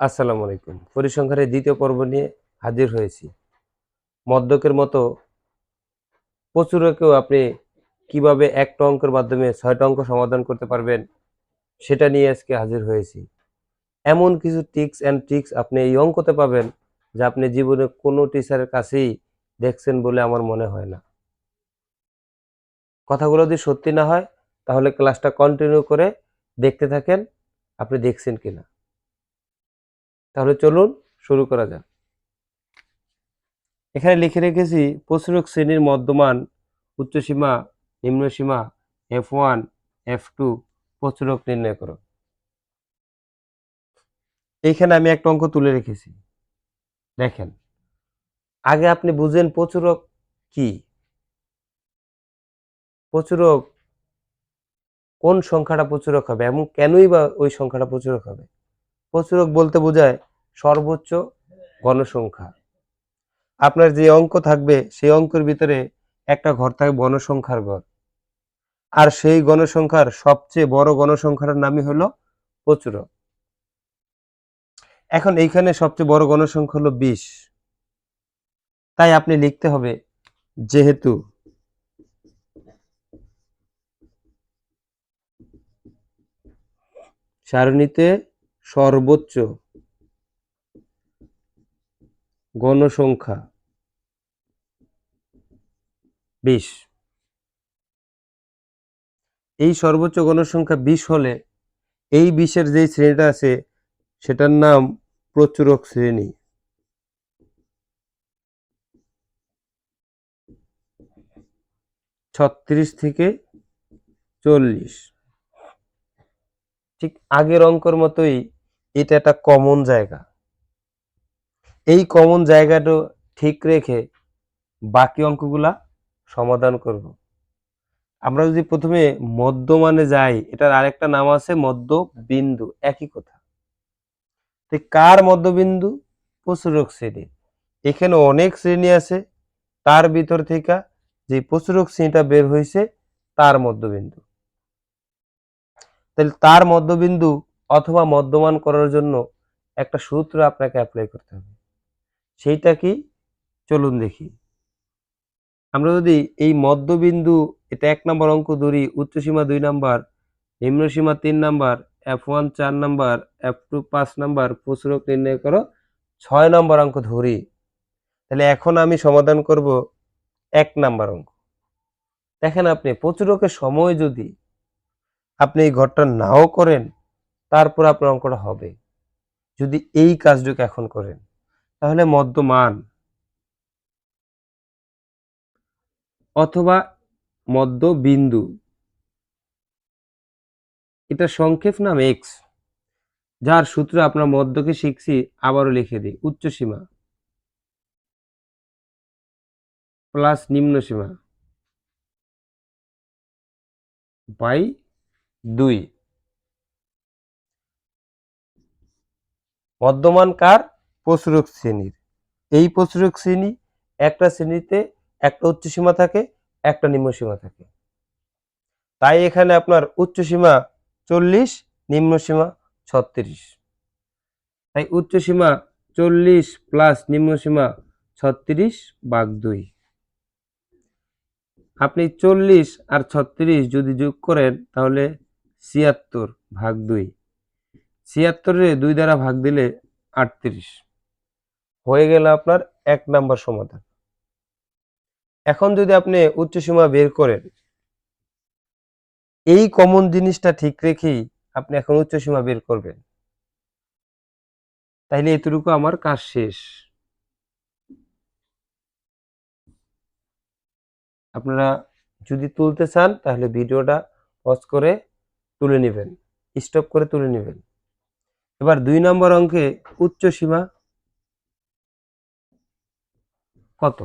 আসসালামু আলাইকুম। পরিসংখ্যানের দ্বিতীয় পর্ব নিয়ে হাজির হয়েছি। মদ্যকের মতো প্রচুরকেও আপনি কিভাবে একটা অঙ্কের মাধ্যমে ৬টা অঙ্ক সমাধান করতে পারবেন সেটা নিয়ে আজকে হাজির হয়েছি। এমন কিছু টিপস অ্যান্ড ট্রিক্স আপনি এই অঙ্কতে পাবেন যা আপনি জীবনে কোনো টিচারের কাছেই দেখছেন বলে আমার মনে হয় না। কথাগুলো যদি সত্যি না হয় তাহলে ক্লাসটা কন্টিনিউ করে দেখতে থাকেন আপনি দেখছেন কিনা। তাহলে চলুন শুরু করা যাক। এখানে লিখে রেখেছি প্রচুরক শ্রেণীর মধ্যমান, উচ্চসীমা, নিম্নসীমা, F1, F2 প্রচুরক নির্ণয় করো। এইখানে আমি একটা অঙ্ক তুলে রেখেছি। দেখেন, আগে আপনি বুঝেন প্রচুরক কি। প্রচুরক কোন সংখ্যাটা প্রচুরক হবে এবং কেনই বা ওই সংখ্যাটা প্রচুরক হবে। প্রচুরক বলতে বোঝায় সর্বোচ্চ গণসংখ্যা। আপনার যে অঙ্ক থাকবে সেই অঙ্কের ভিতরে একটা ঘর থাকবে গণসংখ্যার ঘর, আর সেই গণসংখ্যার সবচেয়ে বড় গণসংখ্যার নামই হলো প্রচুরক। এখন এইখানে সবচেয়ে বড় গণসংখ্যা হলো 20, তাই আপনি লিখতে হবে যেহেতু সারণীতে সর্বোচ্চ গণসংখ্যা 20, এই সর্বোচ্চ গণসংখ্যা 20 হলে এই 20-এর যে শ্রেণীটা আছে সেটার নাম প্রচুরক শ্রেণী। ছত্রিশ থেকে 40, ঠিক আগের অঙ্কের মতোই এটা একটা কমন জায়গা। এই কমন জায়গাটা ঠিক রেখে বাকি অঙ্কগুলা সমাধান করব। আমরা যদি প্রথমে মধ্যমানে যাই, এটার আরেকটা নাম আছে মধ্যবিন্দু, একই কথা। তো কার মধ্যবিন্দু? প্রচুরক শ্রেণী। এখানে অনেক শ্রেণী আছে, তার ভিতর থেকে যে প্রচুরক শ্রেণীটা বের হয়েছে তার মধ্যবিন্দু। তাহলে তার মধ্যবিন্দু অথবা মধ্যমান করার জন্য একটা সূত্র আপনাকে অ্যাপ্লাই করতে হবে। সেইটা কি? চলুন দেখি। আমরা যদি এই মধ্যবিন্দু, এটা 1 নম্বর অঙ্ক ধরি, উচ্চসীমা 2 নাম্বার, নিম্নসীমা 3 number, F1 4 number, F2 5 number, প্রচুরক নির্ণয় করো 6 নম্বর অঙ্ক ধরি, তাহলে এখন আমি সমাধান করব 1 নাম্বার অঙ্ক। দেখেন, আপনি প্রচুরকের সময় যদি আপনি এই ঘরটা নাও করেন তারপর আপনার অঙ্কটা হবে যদি এই কাজটুকু এখন করেন। তাহলে মধ্যমান অথবা মধ্যবিন্দু, এটা সংক্ষেপ নাম এক্স, যার সূত্র আপনার মধ্যকে শিখছি, আবারও লিখে দিই। উচ্চসীমা প্লাস নিম্নসীমা বাই 2। মধ্যমান কার? প্রচুরক শ্রেণীর। এই প্রচুরক শ্রেণী, একটা শ্রেণীতে একটা উচ্চসীমা থাকে, একটা নিম্নসীমা থাকে। তাই এখানে আপনার উচ্চসীমা 40, নিম্নসীমা 36। তাই উচ্চসীমা 40 প্লাস নিম্নসীমা 36 ভাগ 2। আপনি 40 আর 36 যদি যোগ করেন তাহলে 76 ভাগ 2। 76-রে 2 দ্বারা ভাগ দিলে 38 হয়ে গেল আপনার 1 নাম্বার সমাধান। এখন যদি আপনি উচ্চসীমা বের করেন, এই কমন জিনিসটা ঠিক রেখেই আপনি এখন উচ্চসীমা বের করবেন, তাইলে এতটুকু আমার কাজ শেষ। আপনারা যদি তুলতে চান তাহলে ভিডিওটা পজ করে তুলে নেবেন, স্টপ করে তুলে নেবেন। এবার 2 নম্বর অঙ্কে উচ্চসীমা কত?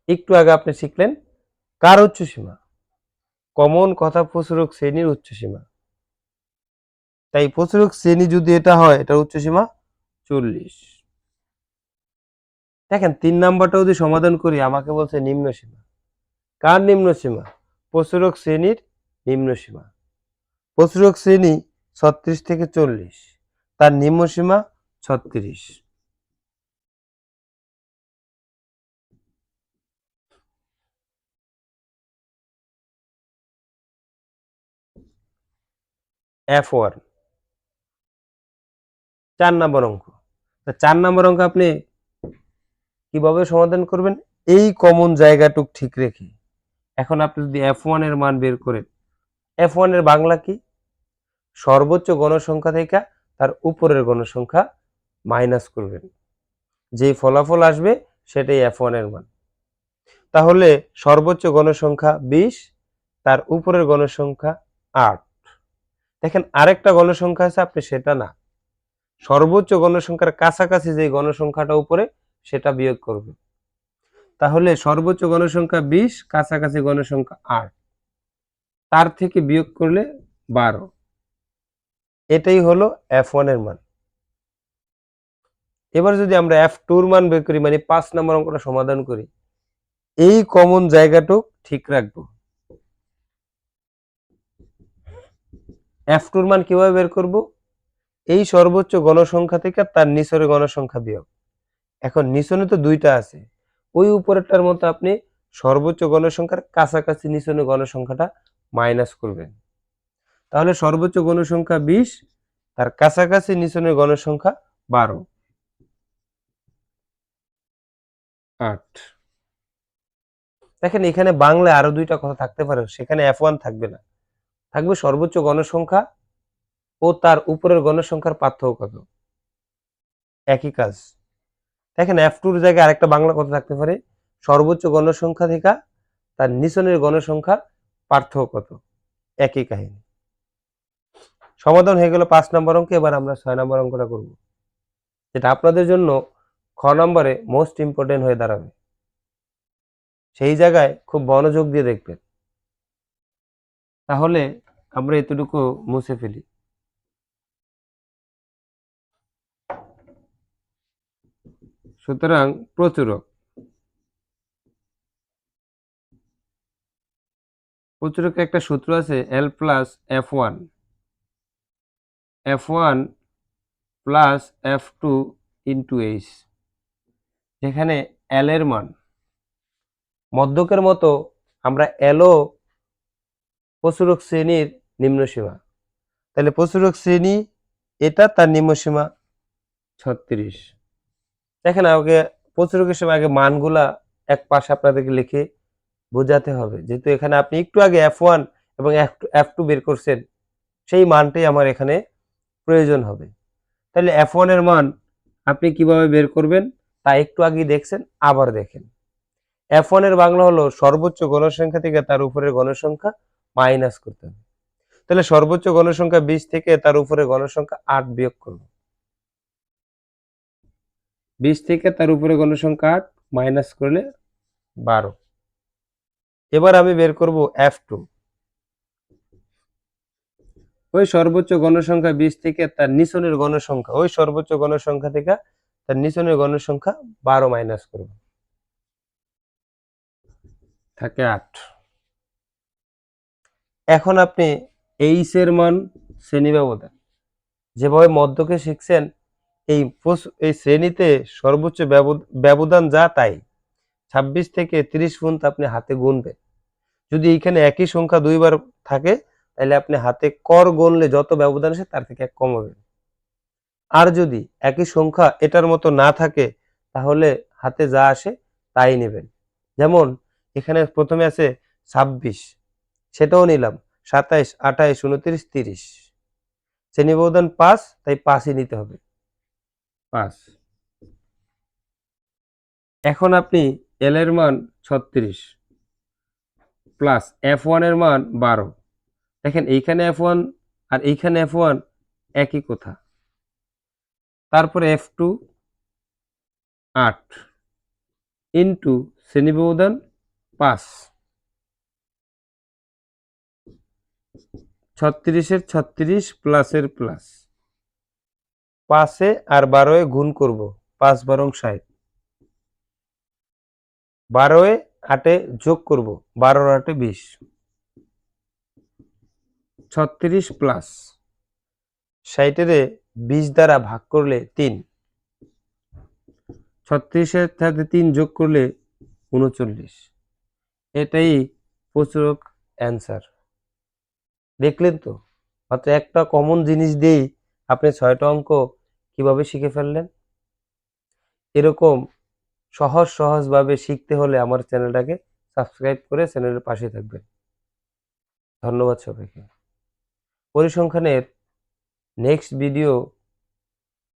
একটু আগে আপনি শিখলেন কার উচ্চসীমা? কমন কথা, প্রচুরক শ্রেণীর উচ্চসীমা। তাই প্রচুরক শ্রেণী যদি এটা হয়, এটার উচ্চসীমা 40। দেখেন, 3 নাম্বারটা যদি সমাধান করি, আমাকে বলছে নিম্নসীমা। কার নিম্নসীমা? প্রচুরক শ্রেণীর নিম্নসীমা। প্রচুরক শ্রেণী 36 থেকে 40, তার নিম্নসীমা 36। F1 4 নম্বর অঙ্ক। 4 নম্বর অঙ্ক আপনি কিভাবে সমাধান করবেন? এই কমন জায়গাটুক ঠিক রেখে। এখন আপনি যদি F1 এর মান বের করেন, F1 এর বাংলা কি? সর্বোচ্চ গণসংখ্যা থেকে তার উপরের গণসংখ্যা মাইনাস করবেন, যেই ফলাফল আসবে সেটাই F1 এর মান। তাহলে সর্বোচ্চ গণসংখ্যা 20, তার উপরের গণসংখ্যা 8। দেখেন আরেকটা গণসংখ্যা আছে, আপনি সেটা না, সর্বোচ্চ গণসংখ্যার কাছাকাছি যে গণসংখ্যাটা উপরে সেটা বিয়োগ করবেন। তাহলে সর্বোচ্চ গণসংখ্যা 20, কাছাকাছি গণসংখ্যা 8, তার থেকে বিয়োগ করলে 12। এটাই হলো F1 এর মান। এবার যদি আমরা F2 এর মান বের করি, মানে 5 নম্বর অঙ্কটা সমাধান করি, এই কমন জায়গাটুক ঠিক রাখবো। F2 এর মান কিভাবে বের করব? এই সর্বোচ্চ গণসংখ্যা থেকে তার নিচের গণসংখ্যা বিয়োগ। এখন নিচনে তো দুইটা আছে, ওই উপরেরটার মতো আপনি সর্বোচ্চ গণসংখ্যার কাছাকাছি নিচনের গণসংখ্যাটা মাইনাস করবেন। তাহলে সর্বোচ্চ গণসংখ্যা 20, তার কাছাকাছি নিচনের গণসংখ্যা 12, 8। দেখেন এখানে বাংলায় আরো দুইটা কথা থাকতে পারে, সেখানে F1 থাকবে না, থাকবে সর্বোচ্চ গণসংখ্যা ও তার উপরের গণসংখ্যার পার্থক্য কত। একই কাজ। দেখেন F2 এর জায়গায় আরেকটা বাংলা কথা থাকতে পারে, সর্বোচ্চ গণসংখ্যা থেকে তার নিচনের গণসংখ্যার পার্থক্য কত। একই কাহিনী। সমাধান হয়ে গেল 5 নম্বর অঙ্কে। এবার আমরা 6 নম্বর অঙ্কটা করব, যেটা আপনাদের জন্য খ নম্বরে মোস্ট ইম্পর্টেন্ট হয়ে দাঁড়াবে। সেই জায়গায় খুব মনোযোগ দিয়ে দেখবেন, তাহলে আমরা এতটুকু মুছে ফেলি। সুতরাং প্রচুরক একটা সূত্র আছে, L plus F1 plus F2 into H, যেখানে L এর মান মধ্যকের মতো আমরা L-ও প্রচুরক শ্রেণীর নিম্নসীমা, তাহলে প্রচুরক শ্রেণী এটা, তার নিম্নসীমা 36। দেখেন আগে প্রচুরকের সময় আগে মানগুলা এক পাশে আপনাদেরকে লিখে বোঝাতে হবে, যেহেতু এখানে আপনি একটু আগে F1 এবং F2 বের করছেন, সেই মানটাই আমার এখানে প্রয়োজন হবে। তাহলে F1 এর মান আপনি কিভাবে বের করবেন তা একটু আগে দেখছেন, আবার দেখেন। F1 এর বাংলা হলো সর্বোচ্চ গণসংখ্যা থেকে তার উপরের গণসংখ্যা মাইনাস করতে হবে। তাহলে সর্বোচ্চ গণসংখ্যা 20 থেকে তার উপরে গণসংখ্যা 8 বিয়োগ করব। 20 থেকে তার উপরে গণসংখ্যা 8 মাইনাস করলে 12। এবার আমি বের করব F2। ওই সর্বোচ্চ গণসংখ্যা 20 থেকে তার নিচনের গণসংখ্যা, ওই সর্বোচ্চ গণসংখ্যা থেকে তার নিচনের গণসংখ্যা 12 মাইনাস করব, থাকে 8। এখন আপনি H এর মান শ্রেণী ব্যবধান, যেভাবে মধ্যকে শিখছেন, এই শ্রেণীতে সর্বোচ্চ ব্যবধান যা তাই 26 থেকে 30 পর্যন্ত আপনি হাতে গুনবেন। যদি এইখানে একই সংখ্যা দুইবার থাকে, তাহলে আপনি হাতে কর গুনলে যত ব্যবধান আসে তার থেকে 1 কমাবেন। আর যদি একই সংখ্যা এটার মতো না থাকে, তাহলে হাতে যা আসে তাই নেবেন। যেমন এখানে প্রথমে আছে 26, সেটাও নিলাম, 27, 28, 29, 30, শ্রেণী ব্যবধান 5, তাই 5ই নিতে হবে, 5। এখন আপনি L এর মান 36 প্লাস F1 এর মান 12, দেখেন এইখানে F1 আর এইখানে F1 একই কথা। তারপরে F2 8 ইন্টু শ্রেণী ব্যবধান 5, 36 এর 36 প্লাসের প্লাস, 5-এ আর 12-এ গুণ করব, 5 বারং 60, 12-এ 8-এ যোগ করব, 12 আর 8-এ 20, 36 প্লাস 60-এর 20 দ্বারা ভাগ করলে 3, 36-এর সাথে 3 যোগ করলে 39। এটাই প্রচুরক অ্যান্সার। দেখলেন তো, মাত্র একটা কমন জিনিস দিয়েই আপনি 6টা অঙ্ক কিভাবে শিখে ফেললেন। এরকম সহজভাবে শিখতে হলে আমার চ্যানেলটাকে সাবস্ক্রাইব করে চ্যানেলের পাশে থাকবেন। ধন্যবাদ সবাইকে। পরিসংখ্যানের নেক্সট ভিডিও